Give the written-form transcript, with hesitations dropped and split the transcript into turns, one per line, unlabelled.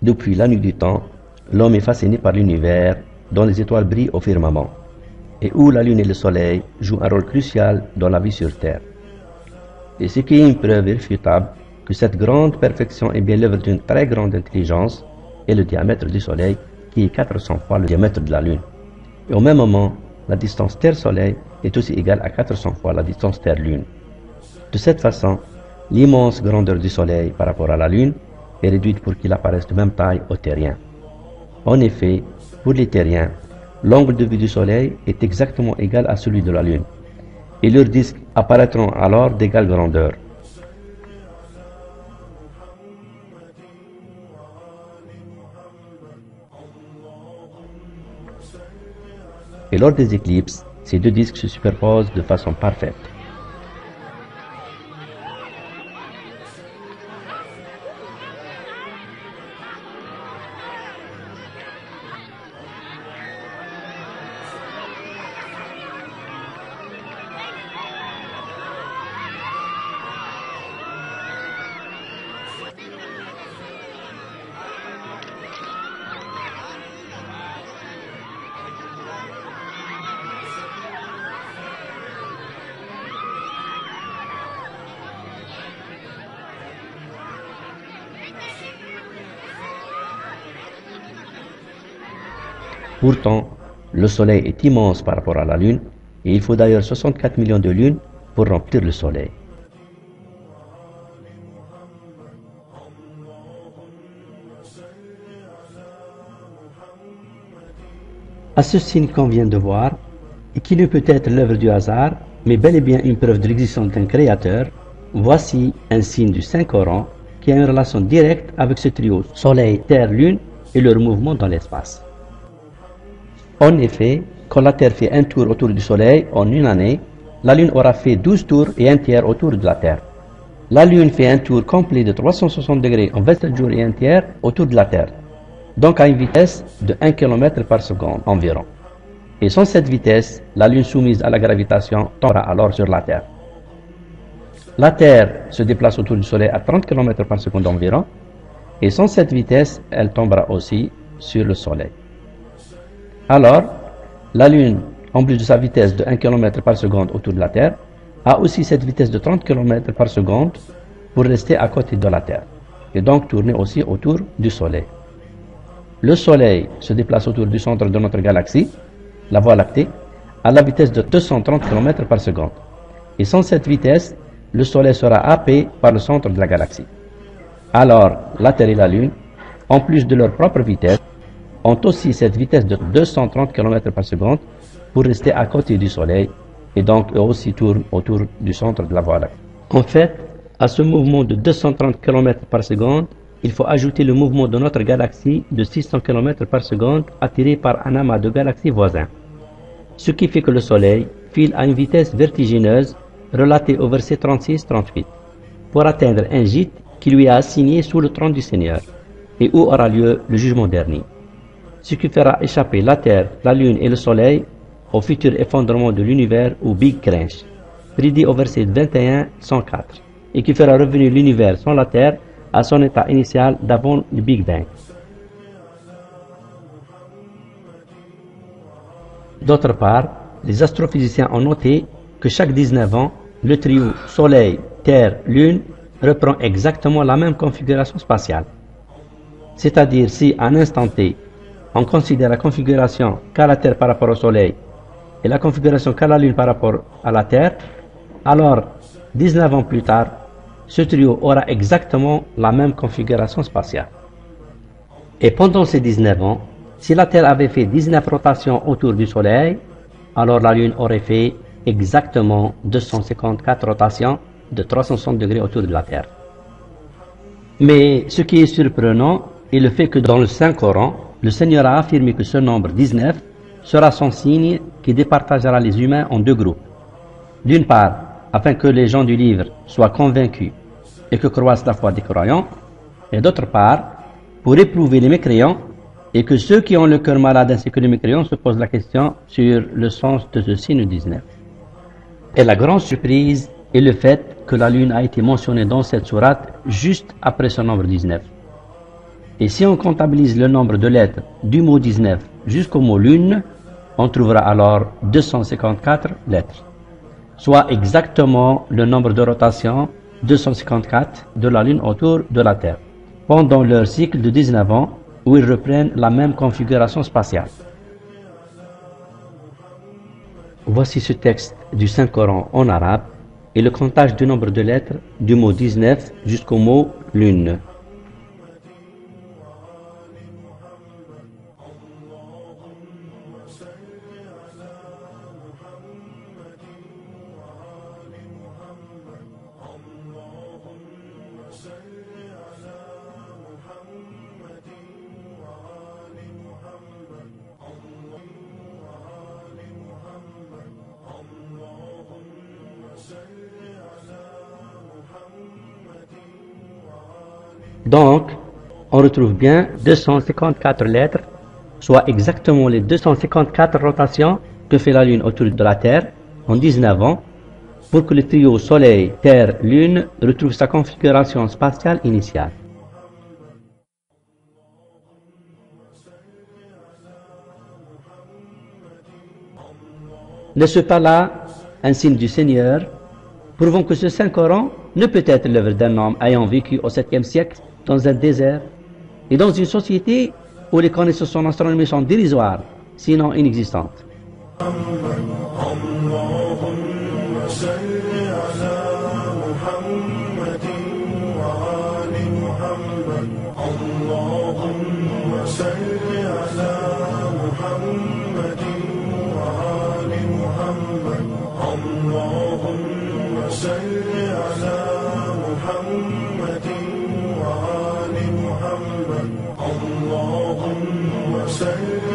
Depuis la nuit du temps, l'homme est fasciné par l'univers dont les étoiles brillent au firmament et où la lune et le soleil jouent un rôle crucial dans la vie sur Terre. Et ce qui est une preuve irréfutable que cette grande perfection est bien l'œuvre d'une très grande intelligence est le diamètre du soleil qui est 400 fois le diamètre de la lune. Et au même moment, la distance Terre-Soleil est aussi égale à 400 fois la distance Terre-Lune. De cette façon, l'immense grandeur du soleil par rapport à la lune est réduite pour qu'il apparaisse de même taille aux terriens. En effet, pour les terriens, l'angle de vue du soleil est exactement égal à celui de la lune, et leurs disques apparaîtront alors d'égale grandeur. Et lors des éclipses, ces deux disques se superposent de façon parfaite. Pourtant, le Soleil est immense par rapport à la Lune, et il faut d'ailleurs 64 millions de lunes pour remplir le Soleil. À ce signe qu'on vient de voir, et qui ne peut être l'œuvre du hasard, mais bel et bien une preuve de l'existence d'un créateur, voici un signe du Saint-Coran qui a une relation directe avec ce trio Soleil, Terre, Lune et leur mouvement dans l'espace. En effet, quand la Terre fait un tour autour du Soleil en une année, la Lune aura fait 12 tours et un tiers autour de la Terre. La Lune fait un tour complet de 360 degrés en 27 jours et un tiers autour de la Terre, donc à une vitesse de 1 km par seconde environ. Et sans cette vitesse, la Lune soumise à la gravitation tombera alors sur la Terre. La Terre se déplace autour du Soleil à 30 km par seconde environ, et sans cette vitesse, elle tombera aussi sur le Soleil. Alors, la Lune, en plus de sa vitesse de 1 km par seconde autour de la Terre, a aussi cette vitesse de 30 km par seconde pour rester à côté de la Terre, et donc tourner aussi autour du Soleil. Le Soleil se déplace autour du centre de notre galaxie, la Voie lactée, à la vitesse de 230 km par seconde. Et sans cette vitesse, le Soleil sera happé par le centre de la galaxie. Alors, la Terre et la Lune, en plus de leur propre vitesse, ont aussi cette vitesse de 230 km par seconde pour rester à côté du Soleil et donc eux aussi tournent autour du centre de la Voie lactée. En fait, à ce mouvement de 230 km par seconde, il faut ajouter le mouvement de notre galaxie de 600 km par seconde attiré par un amas de galaxies voisins. Ce qui fait que le Soleil file à une vitesse vertigineuse relatée au verset 36-38 pour atteindre un gîte qui lui est assigné sous le trône du Seigneur et où aura lieu le jugement dernier. Ce qui fera échapper la Terre, la Lune et le Soleil au futur effondrement de l'univers ou Big Crunch, prédit au verset 21-104, et qui fera revenir l'univers sans la Terre à son état initial d'avant le Big Bang. D'autre part, les astrophysiciens ont noté que chaque 19 ans, le trio Soleil, Terre, Lune reprend exactement la même configuration spatiale. C'est-à-dire si à un instant T, on considère la configuration qu'a la Terre par rapport au Soleil et la configuration qu'a la Lune par rapport à la Terre, alors 19 ans plus tard, ce trio aura exactement la même configuration spatiale. Et pendant ces 19 ans, si la Terre avait fait 19 rotations autour du Soleil, alors la Lune aurait fait exactement 254 rotations de 360 degrés autour de la Terre. Mais ce qui est surprenant est le fait que dans le Saint-Coran, le Seigneur a affirmé que ce nombre 19 sera son signe qui départagera les humains en deux groupes. D'une part, afin que les gens du livre soient convaincus et que croissent la foi des croyants, et d'autre part, pour éprouver les mécréants et que ceux qui ont le cœur malade ainsi que les mécréants se posent la question sur le sens de ce signe 19. Et la grande surprise est le fait que la Lune a été mentionnée dans cette sourate juste après ce nombre 19. Et si on comptabilise le nombre de lettres du mot 19 jusqu'au mot lune, on trouvera alors 254 lettres, soit exactement le nombre de rotations 254 de la Lune autour de la Terre, pendant leur cycle de 19 ans où ils reprennent la même configuration spatiale. Voici ce texte du Saint-Coran en arabe et le comptage du nombre de lettres du mot 19 jusqu'au mot lune. Donc, on retrouve bien 254 lettres, soit exactement les 254 rotations que fait la Lune autour de la Terre en 19 ans, pour que le trio Soleil, Terre, Lune retrouve sa configuration spatiale initiale. N'est-ce pas là un signe du Seigneur, prouvant que ce Saint-Coran ne peut être l'œuvre d'un homme ayant vécu au 7e siècle dans un désert et dans une société où les connaissances en astronomie sont dérisoires, sinon inexistantes.
اللهم صل